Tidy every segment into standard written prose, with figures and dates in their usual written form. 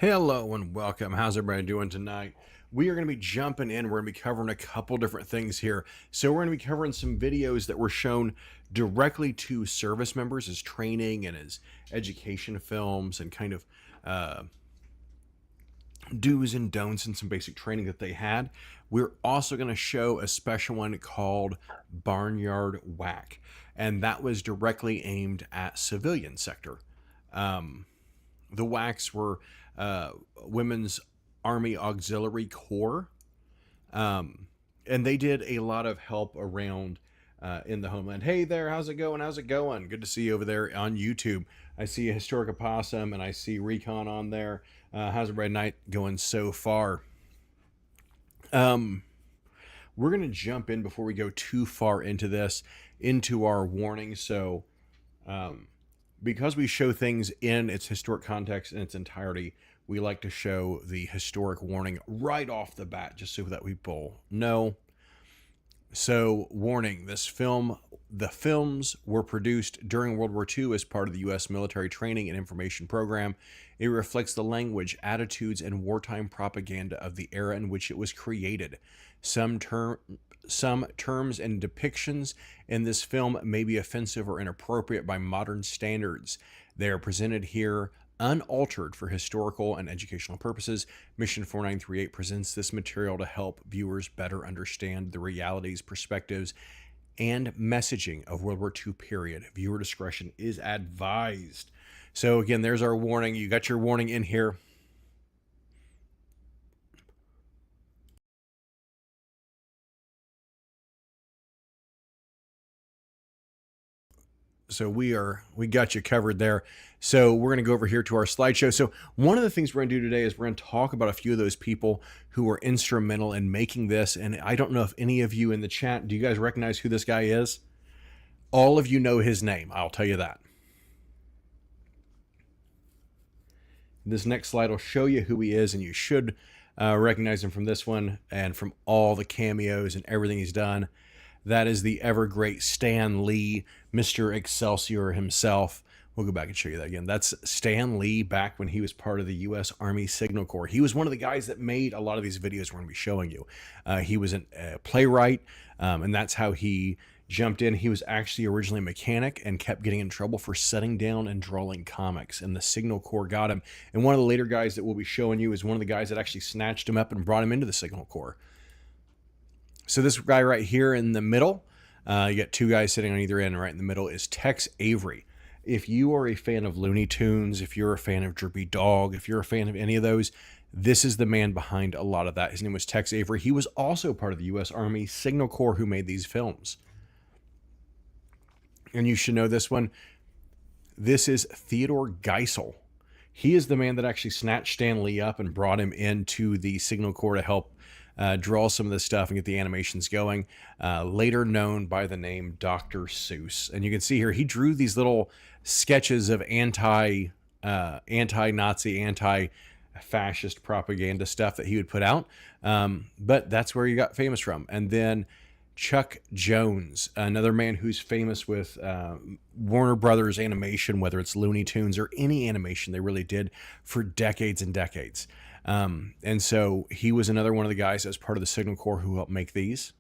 Hello and welcome. How's everybody doing tonight? We are going to be jumping in. We're going to be covering a couple different things here. So we're going to be covering some videos that were shown directly to service members as training and as education films and kind of do's and don'ts and some basic training that they had. We're also going to show a special one called Barnyard WAAC, and that was directly aimed at civilian sector. The WAACs were Women's Army Auxiliary Corps, and they did a lot of help around in the homeland. Hey there, how's it going? How's it going? Good to see you over there on YouTube. I see a Historic Opossum and I see Recon on there. How's everybody night going so far? We're going to jump in before we go too far into this, into our warning. So, because we show things in its historic context in its entirety, we like to show the historic warning right off the bat, just so that we both know. So, warning, the films were produced during World War II as part of the U.S. military training and information program. It reflects the language, attitudes, and wartime propaganda of the era in which it was created. Some terms and depictions in this film may be offensive or inappropriate by modern standards. They are presented here unaltered for historical and educational purposes. Mission 4938 presents this material to help viewers better understand the realities, perspectives, and messaging of World War II period. Viewer discretion is advised. So again, there's our warning. You got your warning in here. So we got you covered there. So we're going to go over here to our slideshow. So one of the things we're going to do today is we're going to talk about a few of those people who were instrumental in making this. And I don't know if any of you in the chat, do you guys recognize who this guy is? All of you know his name. I'll tell you that. This next slide will show you who he is, and you should recognize him from this one and from all the cameos and everything he's done. That is the ever great Stan Lee, Mr. Excelsior himself. We'll go back and show you that again. That's Stan Lee back when he was part of the U.S. Army Signal Corps. He was one of the guys that made a lot of these videos we're going to be showing you. He was a playwright, and that's how he jumped in. He was actually originally a mechanic and kept getting in trouble for setting down and drawing comics, and the Signal Corps got him. And one of the later guys that we'll be showing you is one of the guys that actually snatched him up and brought him into the Signal Corps. So this guy right here in the middle, you got two guys sitting on either end, and right in the middle is Tex Avery. If you are a fan of Looney Tunes, if you're a fan of Droopy Dog, if you're a fan of any of those, this is the man behind a lot of that. His name was Tex Avery. He was also part of the U.S. Army Signal Corps who made these films. And you should know this one. This is Theodore Geisel. He is the man that actually snatched Stan Lee up and brought him into the Signal Corps to help draw some of this stuff and get the animations going, later known by the name Dr. Seuss. And you can see here, he drew these little sketches of anti-Nazi, anti-fascist propaganda stuff that he would put out. But that's where he got famous from. And then Chuck Jones, another man who's famous with Warner Brothers animation, whether it's Looney Tunes or any animation they really did for decades and decades. And so he was another one of the guys as part of the Signal Corps who helped make these.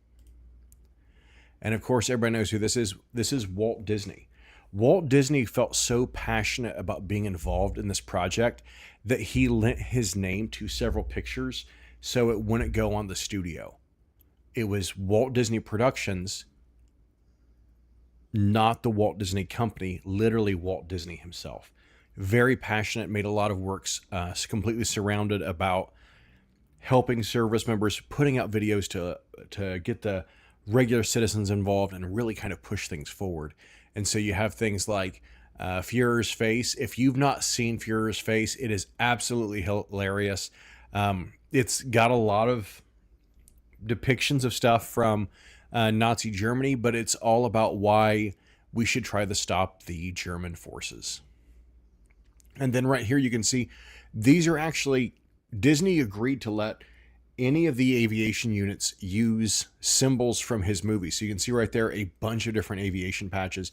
And of course, everybody knows who this is. This is Walt Disney. Walt Disney felt so passionate about being involved in this project that he lent his name to several pictures so it wouldn't go on the studio. It was Walt Disney Productions, not the Walt Disney Company, literally Walt Disney himself. Very passionate, made a lot of works completely surrounded about helping service members, putting out videos to get the regular citizens involved and really kind of push things forward. And so you have things like Führer's Face. If you've not seen Führer's Face, it is absolutely hilarious. It's got a lot of depictions of stuff from Nazi Germany, but it's all about why we should try to stop the German forces. And then right here you can see these are actually, Disney agreed to let any of the aviation units use symbols from his movie. So you can see right there a bunch of different aviation patches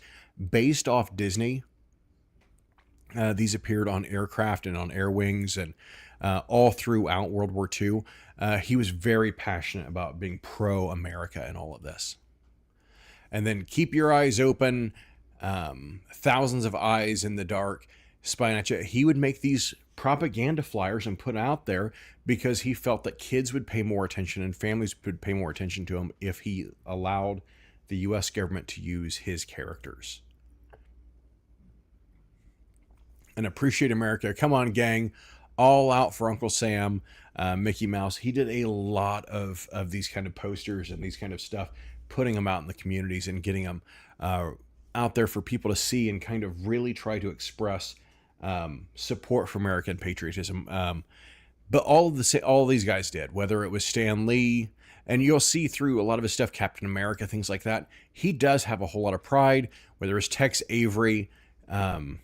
based off Disney. These appeared on aircraft and on air wings and all throughout World War II. He was very passionate about being pro-America in all of this. And then keep your eyes open, thousands of eyes in the dark, spying at you. He would make these propaganda flyers and put out there because he felt that kids would pay more attention and families would pay more attention to him if he allowed the U.S. government to use his characters. And Appreciate America. Come on, gang. All out for Uncle Sam, Mickey Mouse. He did a lot of these kind of posters and these kind of stuff, putting them out in the communities and getting them out there for people to see and kind of really try to express support for American patriotism. But all these guys did, whether it was Stan Lee, and you'll see through a lot of his stuff, Captain America, things like that. He does have a whole lot of pride, whether it's Tex Avery, Dr.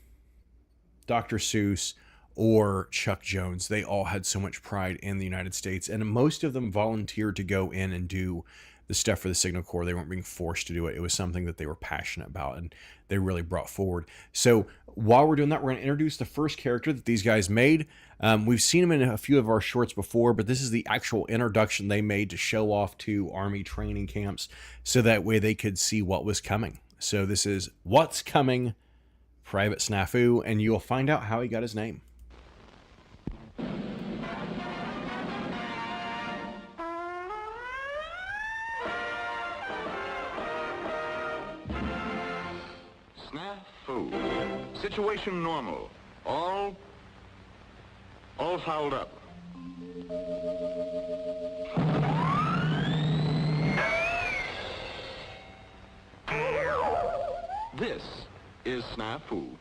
Seuss, or Chuck Jones. They all had so much pride in the United States, and most of them volunteered to go in and do the stuff for the Signal Corps. They weren't being forced to do it. It was something that they were passionate about, and they really brought forward. So while we're doing that, we're going to introduce the first character that these guys made. We've seen him in a few of our shorts before, but this is the actual introduction they made to show off to Army training camps, so that way they could see what was coming. So this is What's Coming, Private Snafu, and you'll find out how he got his name. Snafu. Situation normal. All fouled up. This is Snafu.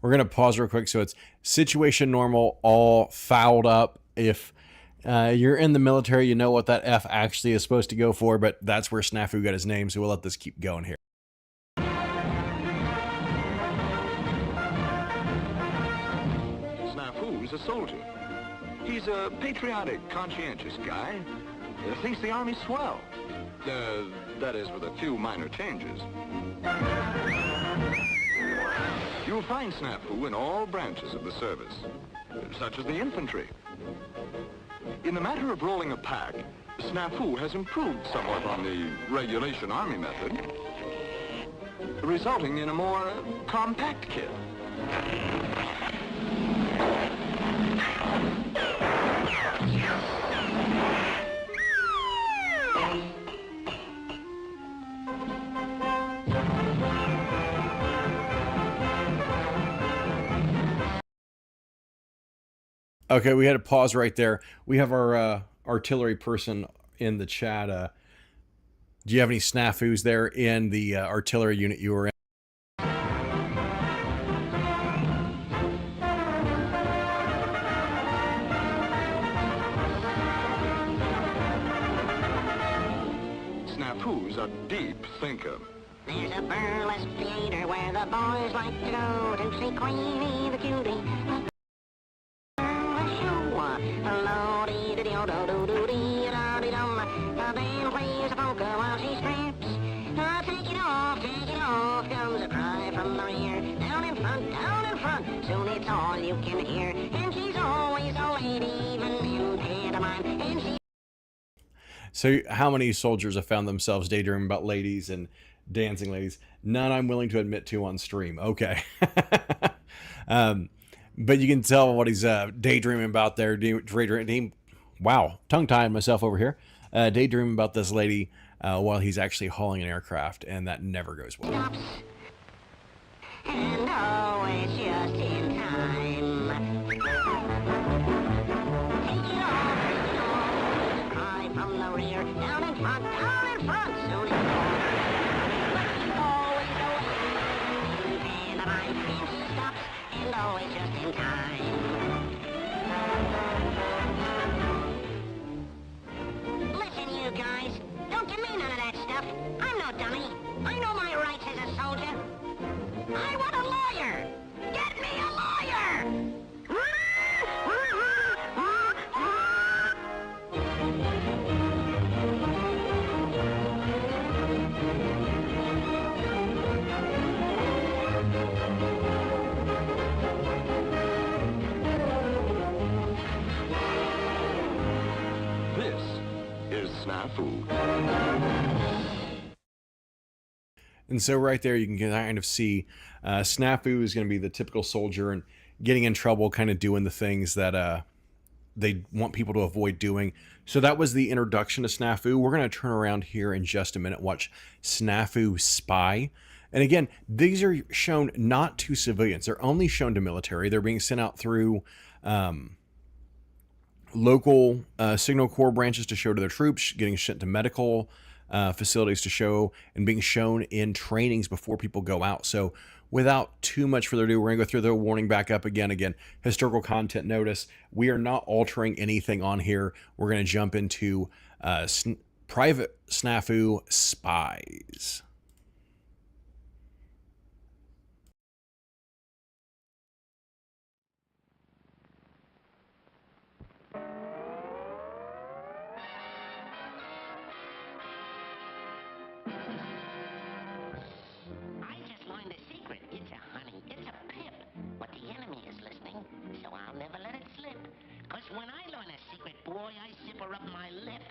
We're going to pause real quick. So it's situation normal, all fouled up. If you're in the military, you know what that F actually is supposed to go for, but that's where Snafu got his name. So we'll let this keep going here. Snafu's a soldier. He's a patriotic, conscientious guy. Thinks the Army's swell. That is, with a few minor changes. You'll find Snafu in all branches of the service, such as the infantry. In the matter of rolling a pack, Snafu has improved somewhat on the regulation Army method, resulting in a more compact kit. Okay, we had to pause right there. We have our artillery person in the chat. Do you have any snafus there in the artillery unit you were in? Snafu's a deep thinker. There's a burlesque theater where the boys like to go to see Queenie the cutie. The band plays a polka while she strips. Take it off, comes a cry from the rear. Down in front, soon it's all you can hear. And she's always a lady, even in pantomime. And she... So how many soldiers have found themselves daydreaming about ladies and dancing ladies? None I'm willing to admit to on stream. Okay. But you can tell what he's daydreaming about there. Wow, tongue-tying myself over here. Daydreaming about this lady while he's actually hauling an aircraft, and that never goes well. Stops. And always just in time. Take it off, cry from the rear. Down in front, soon it's always away. And he stops, and always just in time. Listen, you guys, don't give me none of that stuff. I'm no dummy. I know my rights as a soldier. I want a lawyer. Get Snafu. And so right there, you can kind of see Snafu is going to be the typical soldier and getting in trouble, kind of doing the things that they want people to avoid doing. So that was the introduction to Snafu. We're going to turn around here in just a minute, watch Snafu Spy. And again, these are shown not to civilians. They're only shown to military. They're being sent out through local signal corps branches to show to their troops, getting sent to medical facilities to show, and being shown in trainings before people go out. So without too much further ado, we're going to go through the warning back up again. Historical content notice. We are not altering anything on here. We're going to jump into Private Snafu Spies. When I learn a secret, boy, I zipper up my lip.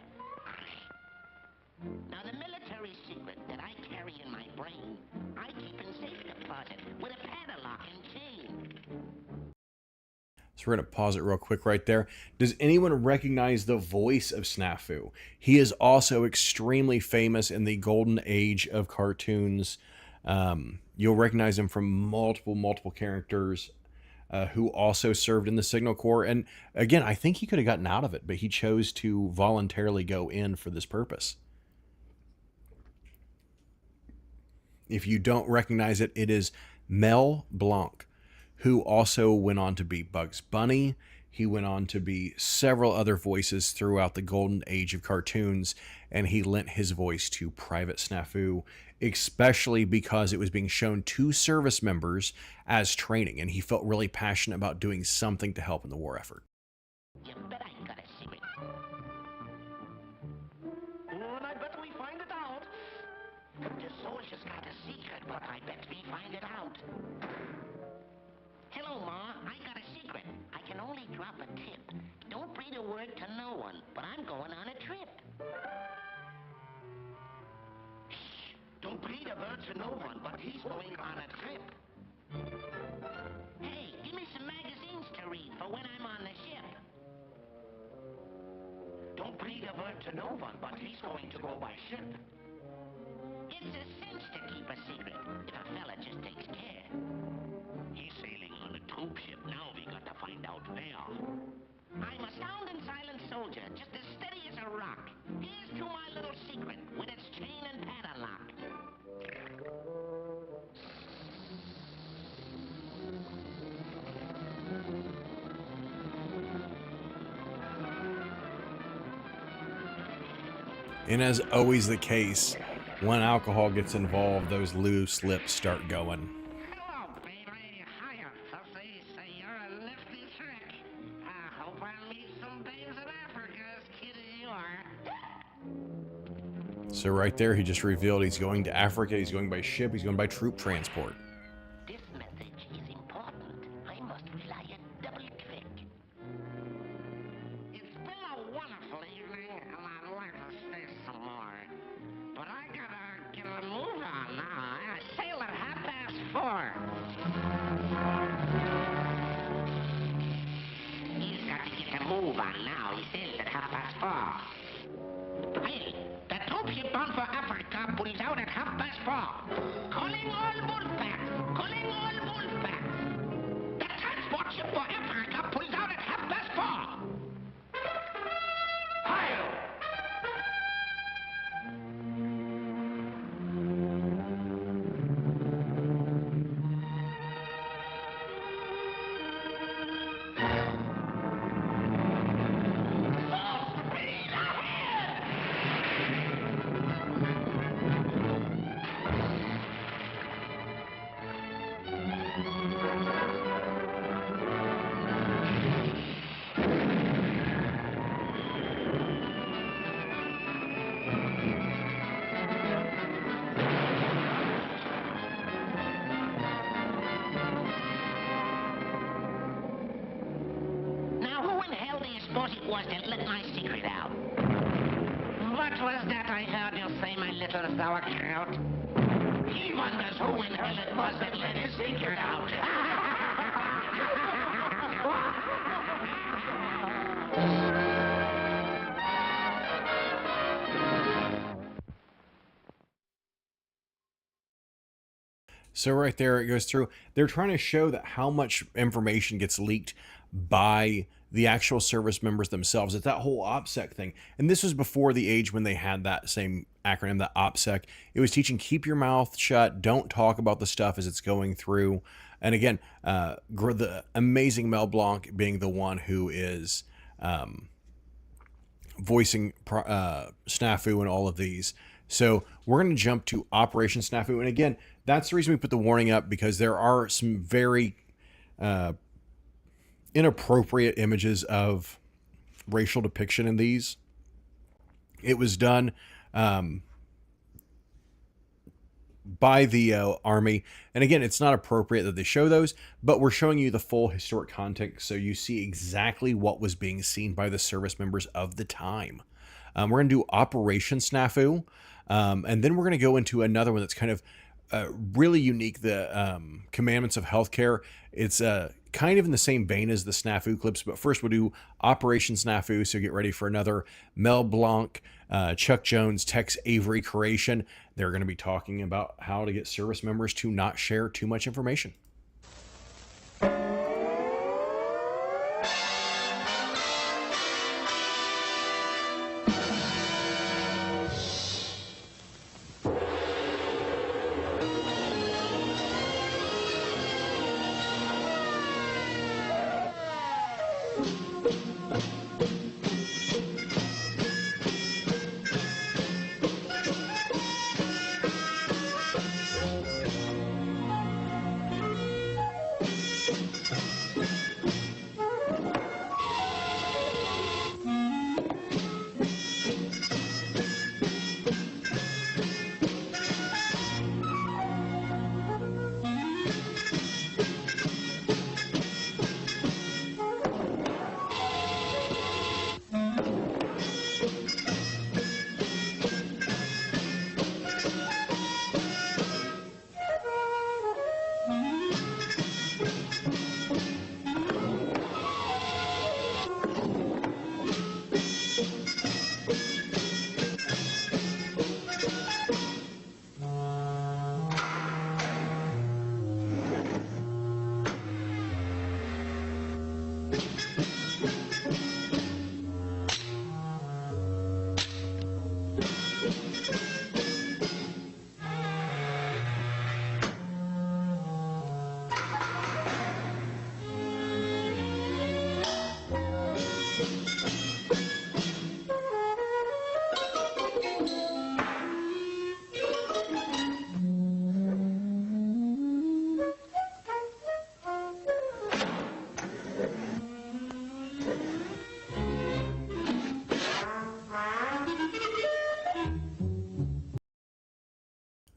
Now, the military secret that I carry in my brain, I keep in safe deposit with a padlock and chain. So we're going to pause it real quick right there. Does anyone recognize the voice of Snafu? He is also extremely famous in the golden age of cartoons. You'll recognize him from multiple characters. Who also served in the Signal Corps. And again, I think he could have gotten out of it, but he chose to voluntarily go in for this purpose. If you don't recognize it, it is Mel Blanc, who also went on to be Bugs Bunny. He went on to be several other voices throughout the golden age of cartoons, and he lent his voice to Private Snafu, especially because it was being shown to service members as training, and he felt really passionate about doing something to help in the war effort. You bet I got a secret. And I bet we find it out. The soldier's got a secret, but I bet we find it out. Hello, Ma. I got a secret. I can only drop a tip. Don't breathe a word to no one, but I'm going on a trip. Shh. Don't breathe a word to no one, but he's going on a trip. Hey, give me some magazines to read for when I'm on the ship. Don't breathe a word to no one, but he's going to go by ship. It's a cinch to keep a secret if a fella just takes care. He's sailing on a troop ship. Now we got to find out where. I'm a sound and silent soldier, just as steady as a rock. Here's to my little secret with its chain and padlock. And as always the case, when alcohol gets involved, those loose lips start going. Hello, baby. Hiya. So say you're a lefty trick. I hope I'll meet some babes in Africa as cute as you are. So right there, he just revealed he's going to Africa. He's going by ship. He's going by troop transport. This message is important. I must rely a double trick. It's been a wonderful evening, and I'd like to stay some more. But I gotta get a move on now. I sail at 4:30. He's got to get a move on now. He sails at 4:30. Hey, the troop ship bound for Africa pulls out at 4:30. Calling all Wolfpack! Calling all Wolfpack! The transport ship for Africa pulls out at 4:30. Hail! Now, who in hell do you suppose it was that let my secret out? Why, What was that I heard you say, my little sauerkraut? He wonders who in hell it was that let his secret out. So right there, it goes through. They're trying to show that how much information gets leaked by the actual service members themselves. It's that whole OPSEC thing. And this was before the age when they had that same acronym, that OPSEC. It was teaching, keep your mouth shut. Don't talk about the stuff as it's going through. And again, the amazing Mel Blanc being the one who is voicing Snafu and all of these. So we're going to jump to Operation Snafu. And again, that's the reason we put the warning up, because there are some very inappropriate images of racial depiction in these. It was done by the Army. And again, it's not appropriate that they show those, but we're showing you the full historic context so you see exactly what was being seen by the service members of the time. We're going to do Operation Snafu. And then we're going to go into another one that's kind of really unique, the Commandments of Healthcare. It's kind of in the same vein as the Snafu clips, but first we'll do Operation Snafu, so get ready for another Mel Blanc, Chuck Jones, Tex Avery creation. They're going to be talking about how to get service members to not share too much information.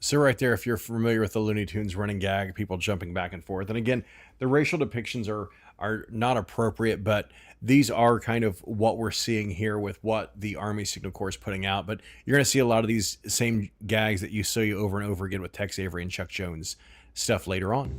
So right there, if you're familiar with the Looney Tunes running gag, people jumping back and forth. And again, the racial depictions are not appropriate, but these are kind of what we're seeing here with what the Army Signal Corps is putting out. But you're going to see a lot of these same gags that you see over and over again with Tex Avery and Chuck Jones stuff later on.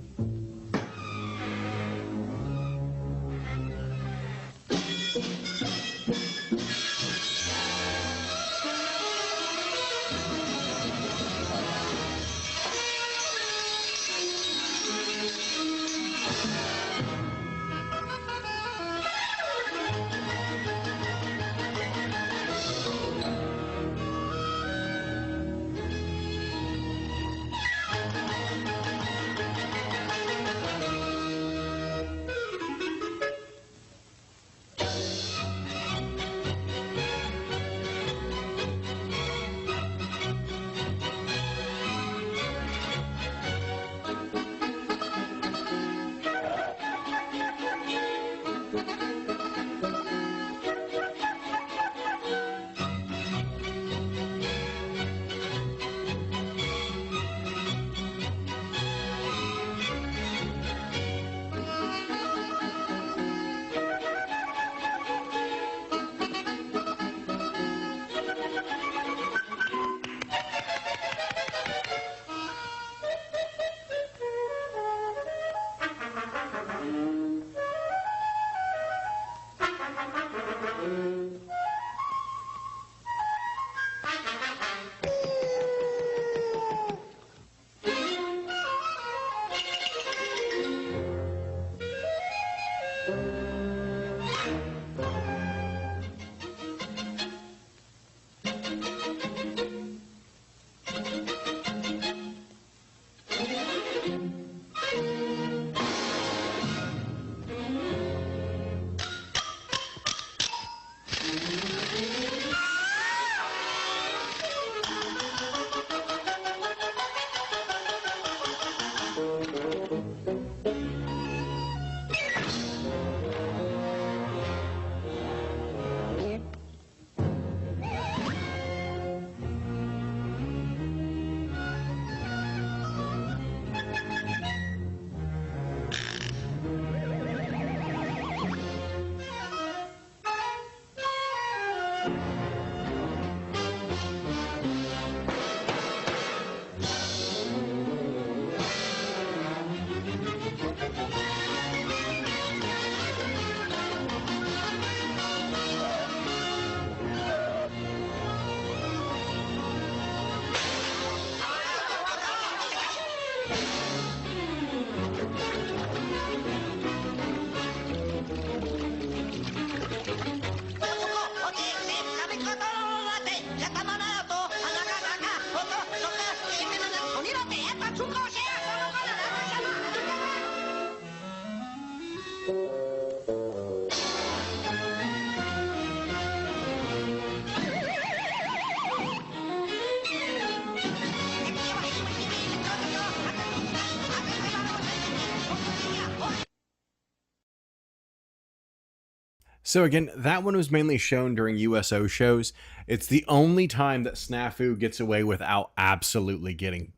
So again, that one was mainly shown during USO shows. It's the only time that Snafu gets away without absolutely getting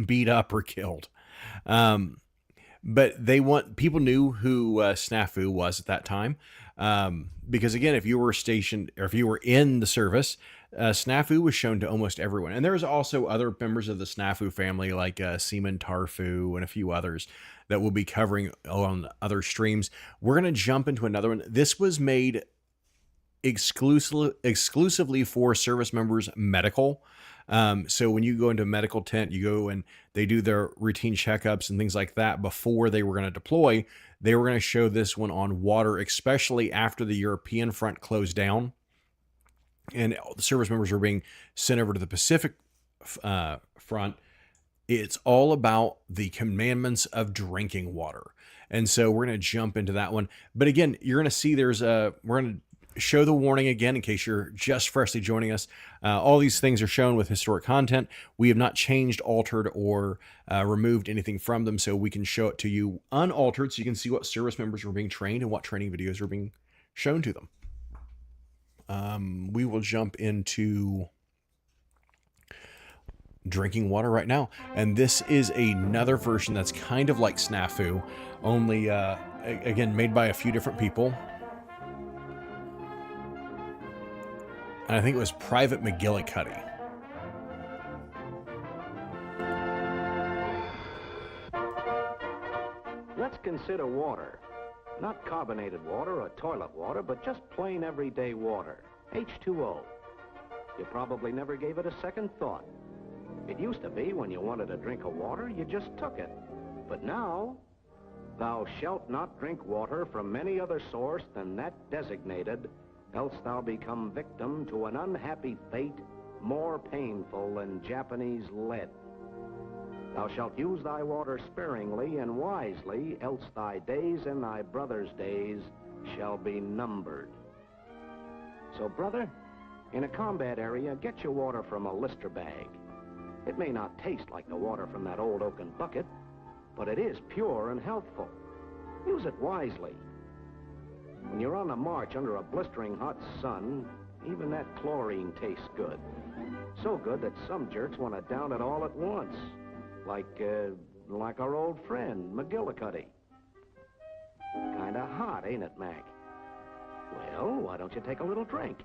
beat up or killed. Um, but they want people knew who Snafu was at that time, because again, if you were stationed or if you were in the service, Snafu was shown to almost everyone. And there's also other members of the Snafu family like Seaman Tarfu and a few others that we'll be covering on other streams. We're going to jump into another one. This was made exclusively for service members medical. So when you go into a medical tent, you go and they do their routine checkups and things like that before they were going to deploy. They were going to show this one on water, especially after the European front closed down and the service members were being sent over to the Pacific front. It's all about the commandments of drinking water. And so we're going to jump into that one. But again, you're going to see we're going to show the warning again in case you're just freshly joining us. All these things are shown with historic content. We have not changed, altered, or removed anything from them, so we can show it to you unaltered so you can see what service members were being trained and what training videos are being shown to them. We will jump into drinking water right now. And this is another version that's kind of like Snafu, only, again, made by a few different people. And I think it was Private McGillicuddy. Let's consider water. Not carbonated water or toilet water, but just plain everyday water. H2O. You probably never gave it a second thought. It used to be when you wanted a drink of water, you just took it. But now, thou shalt not drink water from any other source than that designated, else thou become victim to an unhappy fate more painful than Japanese lead. Thou shalt use thy water sparingly and wisely, else thy days and thy brother's days shall be numbered. So, brother, in a combat area, get your water from a Lister bag. It may not taste like the water from that old oaken bucket, but it is pure and healthful. Use it wisely. When you're on the march under a blistering hot sun, even that chlorine tastes good. So good that some jerks want to down it all at once. Like our old friend, McGillicuddy. Kinda hot, ain't it, Mac? Well, why don't you take a little drink?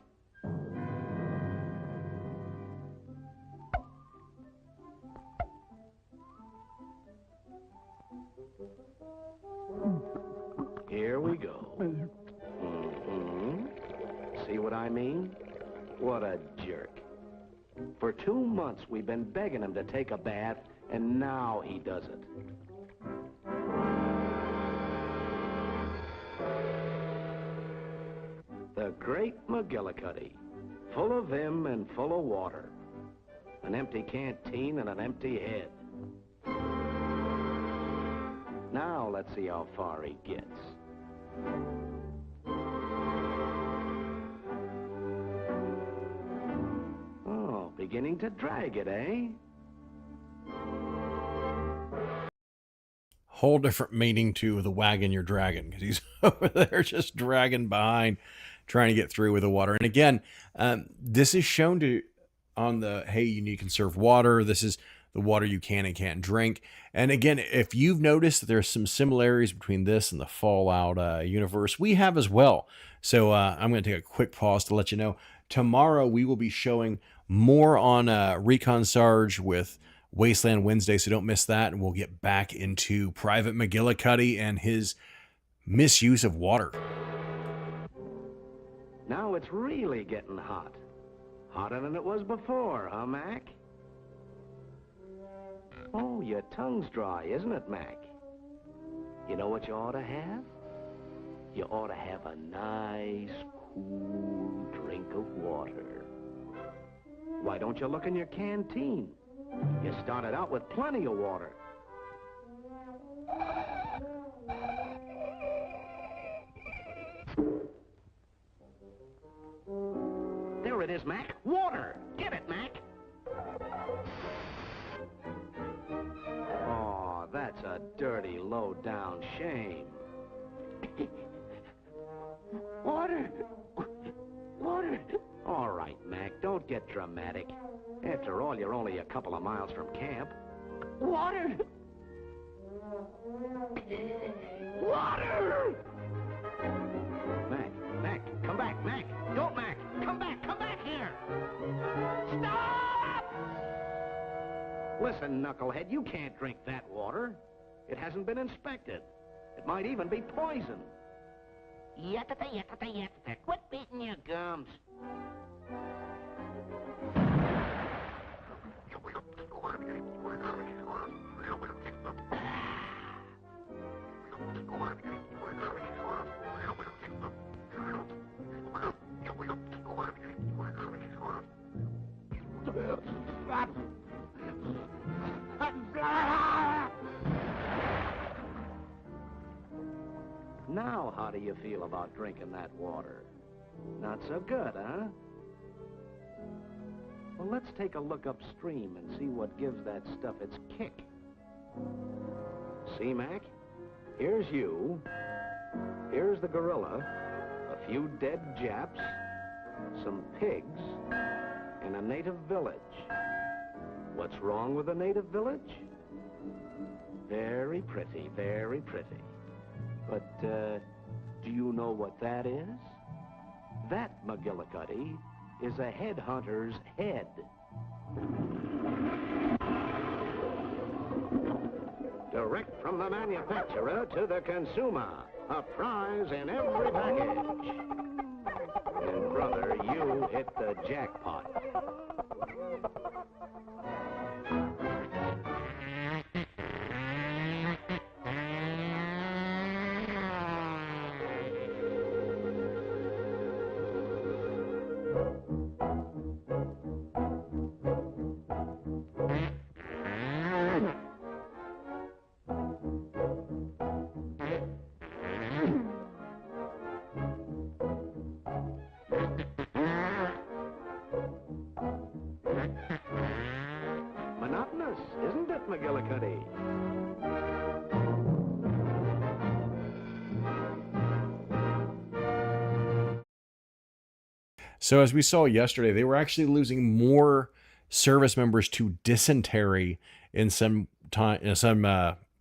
Here we go. See what I mean? What a jerk. For 2 months, we've been begging him to take a bath, and now he does it. The great McGillicuddy, full of vim and full of water. An empty canteen and an empty head. Now let's see how far he gets. Oh, beginning to drag it, eh? Whole different meaning to the wagon you're dragging, because he's over there just dragging behind, trying to get through with the water. And again, this is shown to on the, hey, you need to conserve water. This is the water you can and can't drink. And again, if you've noticed that there's some similarities between this and the Fallout universe, we have as well. So I'm going to take a quick pause to let you know. Tomorrow we will be showing more on Recon Sarge with Wasteland Wednesday, so don't miss that. And we'll get back into Private McGillicuddy and his misuse of water. Now it's really getting hot. Hotter than it was before, huh, Mac? Oh, your tongue's dry, isn't it, Mac? You know what you ought to have? You ought to have a nice, cool drink of water. Why don't you look in your canteen? You started out with plenty of water. There it is, Mac. Water! Get it, Mac! Oh, that's a dirty, low-down shame. Water! Water! All right, Mac, don't get dramatic. After all, you're only a couple of miles from camp. Water! Water! Mac, come back, Mac! Don't, Mac! Come back here! Stop! Listen, knucklehead, you can't drink that water. It hasn't been inspected. It might even be poison. Yatta, yatta, yatta. Quit beating your gums. Now, how do you feel about drinking that water? Not so good, huh? Well, let's take a look upstream and see what gives that stuff its kick. See, Mac? Here's you. Here's the gorilla. A few dead Japs. Some pigs. And a native village. What's wrong with a native village? Very pretty, very pretty. But, do you know what that is? That, McGillicuddy, is a headhunter's head. Direct from the manufacturer to the consumer. A prize in every package. And, brother, you hit the jackpot. Monotonous, isn't it, McGillicuddy? So as we saw yesterday, they were actually losing more service members to dysentery in some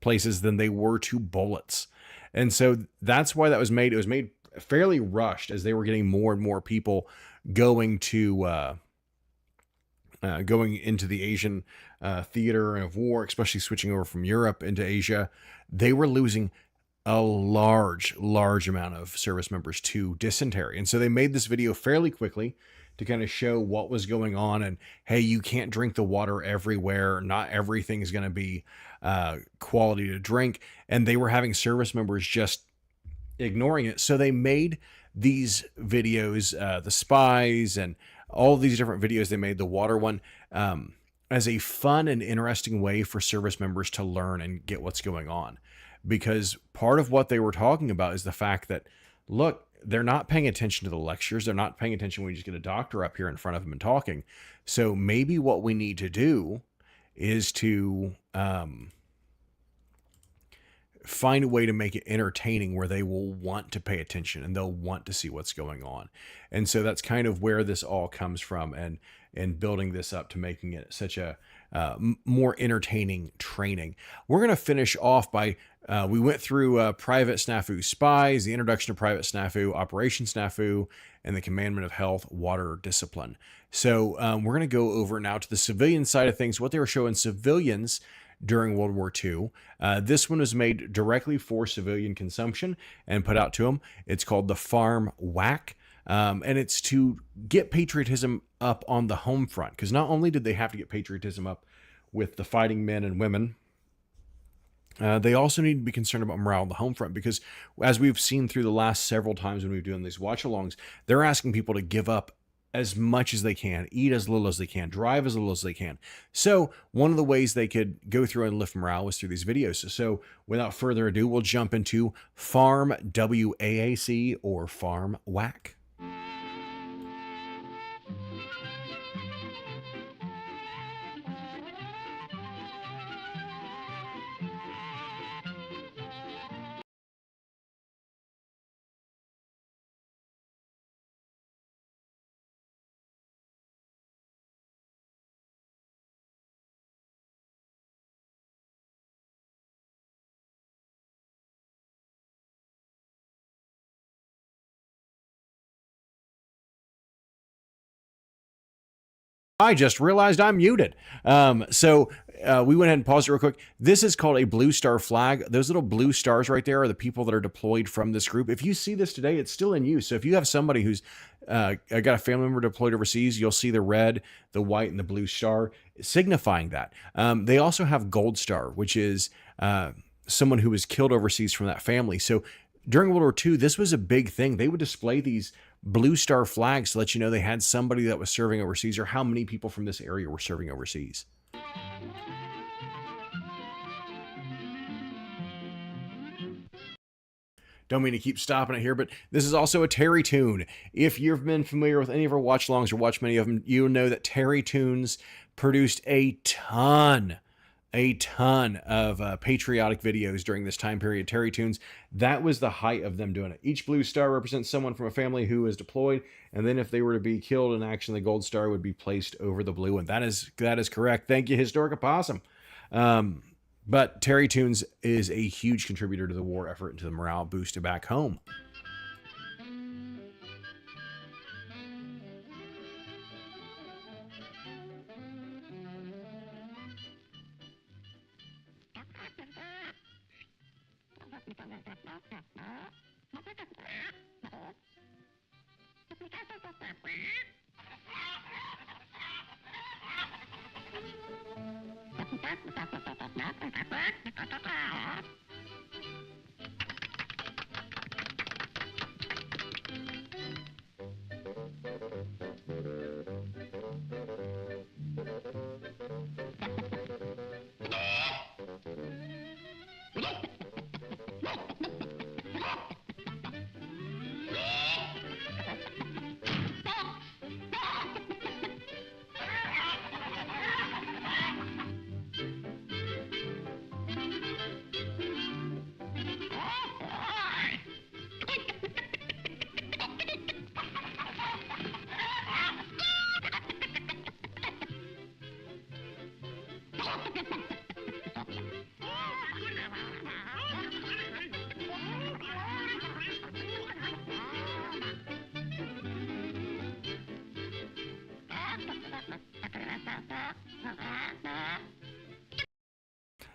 places than they were to bullets. And so that's why that was made. It was made fairly rushed as they were getting more and more people going to going into the Asian theater of war, especially switching over from Europe into Asia. They were losing a large amount of service members to dysentery. And so they made this video fairly quickly to kind of show what was going on. And hey, you can't drink the water everywhere. Not everything is going to be quality to drink. And they were having service members just ignoring it. So they made these videos, the Spies and all these different videos. They made the water one as a fun and interesting way for service members to learn and get what's going on. Because part of what they were talking about is the fact that, look, they're not paying attention to the lectures. They're not paying attention when you just get a doctor up here in front of them and talking. So maybe what we need to do is to find a way to make it entertaining where they will want to pay attention and they'll want to see what's going on. And so that's kind of where this all comes from, and building this up to making it such a more entertaining training. We're going to finish off by, we went through Private Snafu Spies, the introduction of Private Snafu, Operation Snafu, and the Commandment of Health, Water Discipline. So we're going to go over now to the civilian side of things, what they were showing civilians during World War II. This one was made directly for civilian consumption and put out to them. It's called the Farm WAAC. And it's to get patriotism up on the home front, because not only did they have to get patriotism up with the fighting men and women, they also need to be concerned about morale on the home front, because as we've seen through the last several times when we've done these watch-alongs, they're asking people to give up as much as they can, eat as little as they can, drive as little as they can. So one of the ways they could go through and lift morale was through these videos. So without further ado, we'll jump into Farm WAAC or Farm WAAC. I just realized I'm muted. So we went ahead and paused it real quick. This is called a blue star flag. Those little blue stars right there are the people that are deployed from this group. If you see this today, it's still in use. So if you have somebody who's got a family member deployed overseas, you'll see the red, the white, and the blue star signifying that. They also have gold star, which is someone who was killed overseas from that family. So during World War II, this was a big thing. They would display these blue star flags to let you know they had somebody that was serving overseas, or how many people from this area were serving overseas. Don't mean to keep stopping it here, but this is also a Terry tune. If you've been familiar with any of our watch-alongs or watched many of them, you know that Terry tunes produced a ton of patriotic videos during this time period. Terry tunes, that was the height of them doing it. Each blue star represents someone from a family who is deployed, and then if they were to be killed in action, the gold star would be placed over the blue one. That is correct. Thank you, Historic Opossum. But Terry tunes is a huge contributor to the war effort and to the morale boost back home.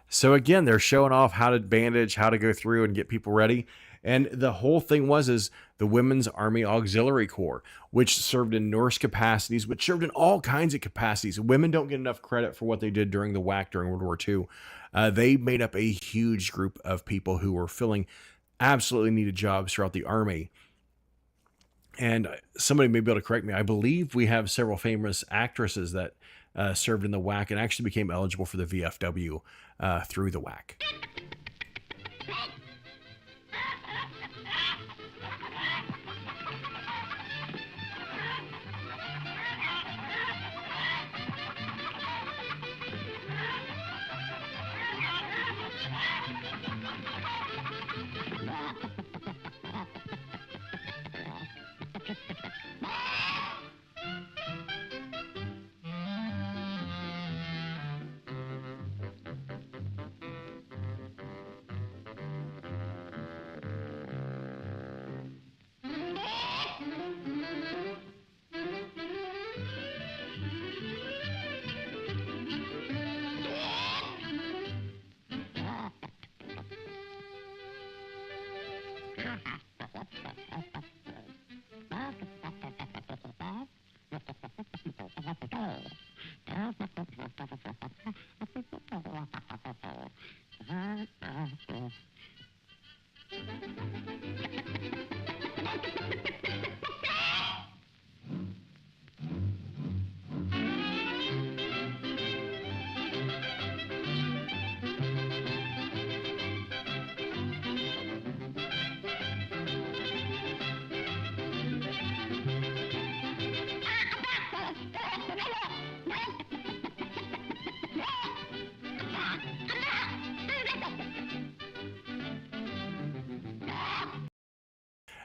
So again, they're showing off how to bandage, how to go through and get people ready. And the whole thing is the Women's Army Auxiliary Corps, which served in nurse capacities, which served in all kinds of capacities. Women don't get enough credit for what they did during the WAAC during World War II. They made up a huge group of people who were filling absolutely needed jobs throughout the Army. And somebody may be able to correct me. I believe we have several famous actresses that served in the WAAC and actually became eligible for the VFW through the WAAC.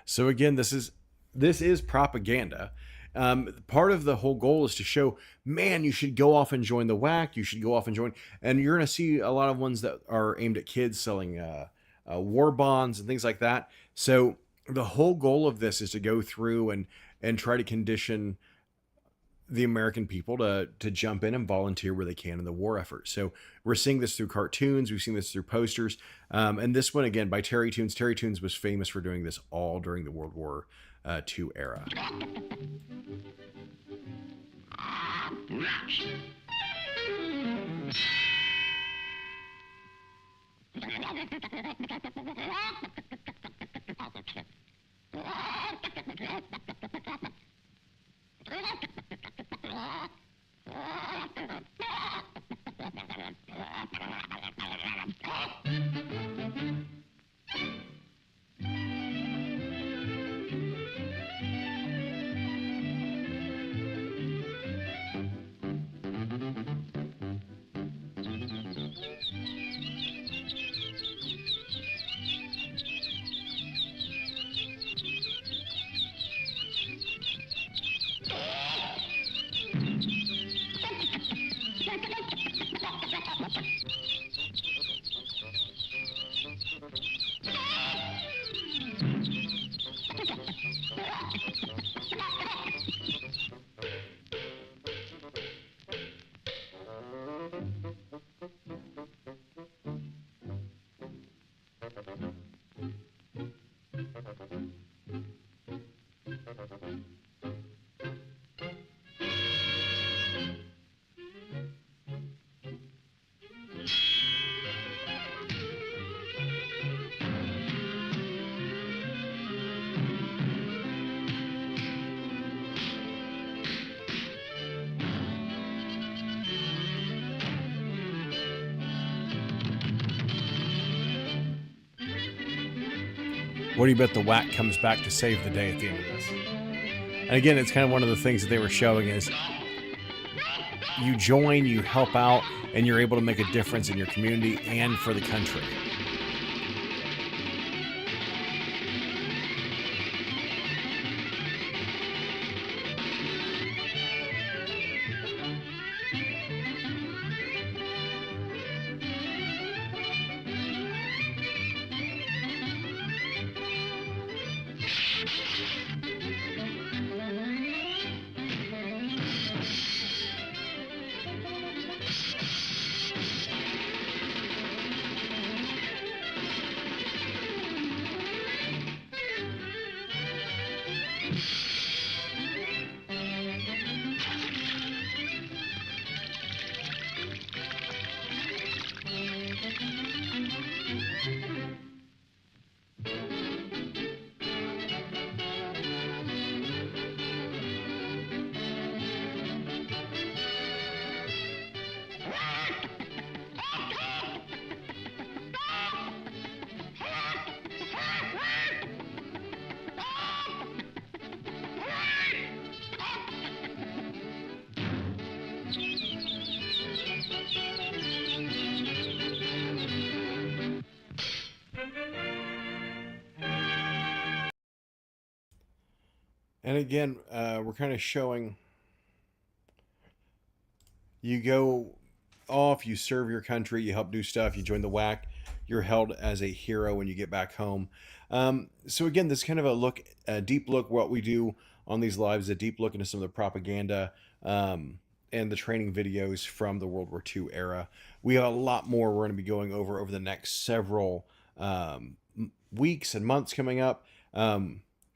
So again, this is propaganda. Part of the whole goal is to show, man, you should go off and join the WAC. You should go off and join, and you're going to see a lot of ones that are aimed at kids selling war bonds and things like that. So the whole goal of this is to go through and try to condition the American people to jump in and volunteer where they can in the war effort. So we're seeing this through cartoons, we've seen this through posters, and this one again by Terry Toons. Terry Toons was famous for doing this all during the World War II era. What do you bet the WAC comes back to save the day at the end of this? And again, it's kind of one of the things that they were showing is you join, you help out, and you're able to make a difference in your community and for the country. And again, we're kind of showing you go off, you serve your country, you help do stuff, you join the WAC, you're held as a hero when you get back home. So again, this is kind of a deep look what we do on these lives, a deep look into some of the propaganda and the training videos from the World War II era. We have a lot more we're going to be going over the next several weeks and months coming up.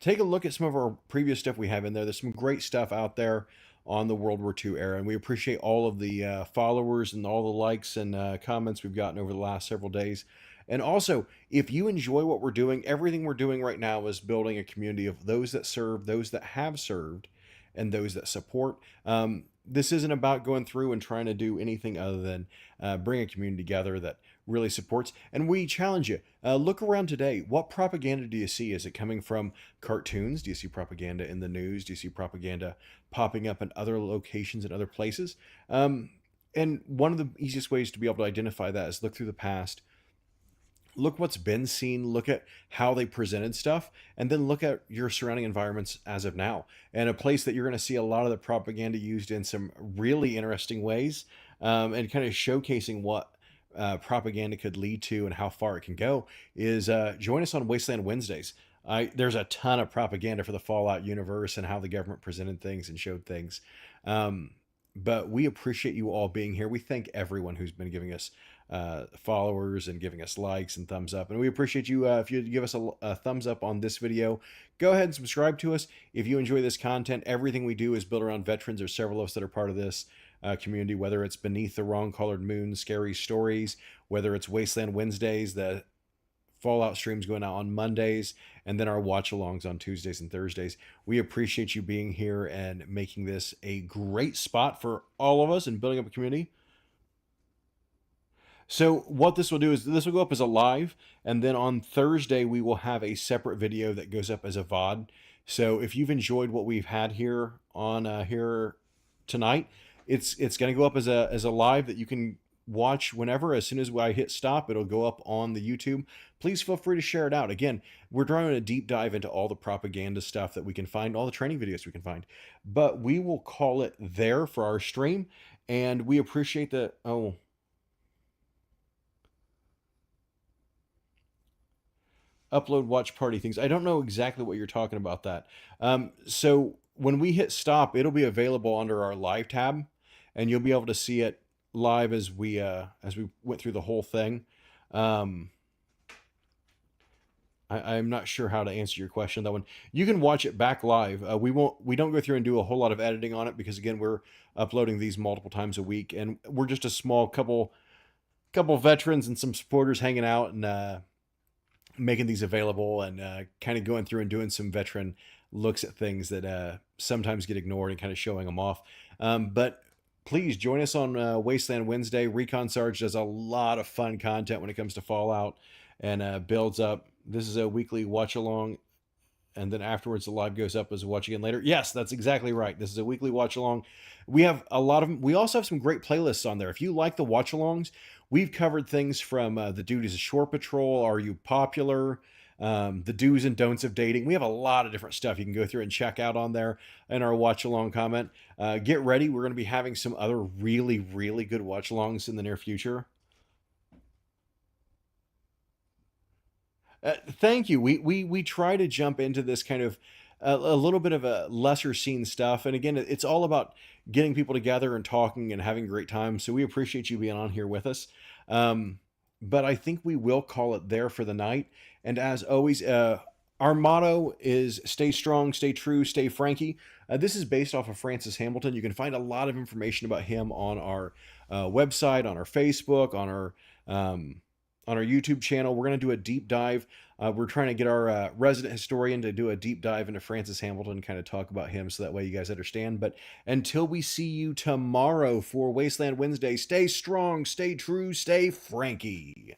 Take a look at some of our previous stuff we have in there. There's some great stuff out there on the World War II era, and we appreciate all of the followers and all the likes and comments we've gotten over the last several days. And also, if you enjoy what we're doing, everything we're doing right now is building a community of those that serve, those that have served, and those that support. This isn't about going through and trying to do anything other than bring a community together that really supports. And we challenge you, look around today. What propaganda do you see? Is it coming from cartoons? Do you see propaganda in the news? Do you see propaganda popping up in other locations and other places? And one of the easiest ways to be able to identify that is look through the past, look what's been seen, look at how they presented stuff, and then look at your surrounding environments as of now. And a place that you're going to see a lot of the propaganda used in some really interesting ways, and kind of showcasing what propaganda could lead to and how far it can go is join us on Wasteland Wednesdays. There's a ton of propaganda for the Fallout universe and how the government presented things and showed things. Um, but we appreciate you all being here. We thank everyone who's been giving us followers and giving us likes and thumbs up. And we appreciate you if you give us a thumbs up on this video. Go ahead and subscribe to us. If you enjoy this content, everything we do is built around veterans. There's several of us that are part of this community, whether it's Beneath the Wrong Colored Moon, Scary Stories, whether it's Wasteland Wednesdays, the Fallout streams going out on Mondays, and then our watch-alongs on Tuesdays and Thursdays. We appreciate you being here and making this a great spot for all of us and building up a community. So what this will do is this will go up as a live, and then on Thursday we will have a separate video that goes up as a VOD. So if you've enjoyed what we've had here on here tonight, it's going to go up as a live that you can watch whenever. As soon as I hit stop, it'll go up on the YouTube. Please feel free to share it out. Again, we're trying a deep dive into all the propaganda stuff that we can find, all the training videos we can find, but we will call it there for our stream. And we appreciate the upload watch party things. I don't know exactly what you're talking about that. So when we hit stop, it'll be available under our live tab, and you'll be able to see it live as we went through the whole thing. I'm not sure how to answer your question on that one. You can watch it back live. We don't go through and do a whole lot of editing on it because again, we're uploading these multiple times a week, and we're just a small couple veterans and some supporters hanging out and making these available and kind of going through and doing some veteran looks at things that sometimes get ignored and kind of showing them off. But please join us on Wasteland Wednesday. Recon Sarge does a lot of fun content when it comes to Fallout and builds up. This is a weekly watch along, and then afterwards the live goes up as a watch again later. Yes, that's exactly right. This is a weekly watch along. We have a lot of them. We also have some great playlists on there. If you like the watch alongs, we've covered things from the duties of shore patrol, Are You Popular, the do's and don'ts of dating. We have a lot of different stuff you can go through and check out on there in our watch along comment. Get ready. We're going to be having some other really, really good watch alongs in the near future. Thank you. We try to jump into this kind of a little bit of a lesser seen stuff. And again, it's all about getting people together and talking and having a great time. So we appreciate you being on here with us. But I think we will call it there for the night. And as always, our motto is stay strong, stay true, stay Frankie. This is based off of Francis Hamilton. You can find a lot of information about him on our website, on our Facebook, on our YouTube channel. We're going to do a deep dive. We're trying to get our resident historian to do a deep dive into Francis Hamilton, kind of talk about him so that way you guys understand. But until we see you tomorrow for Wasteland Wednesday, stay strong, stay true, stay Frankie.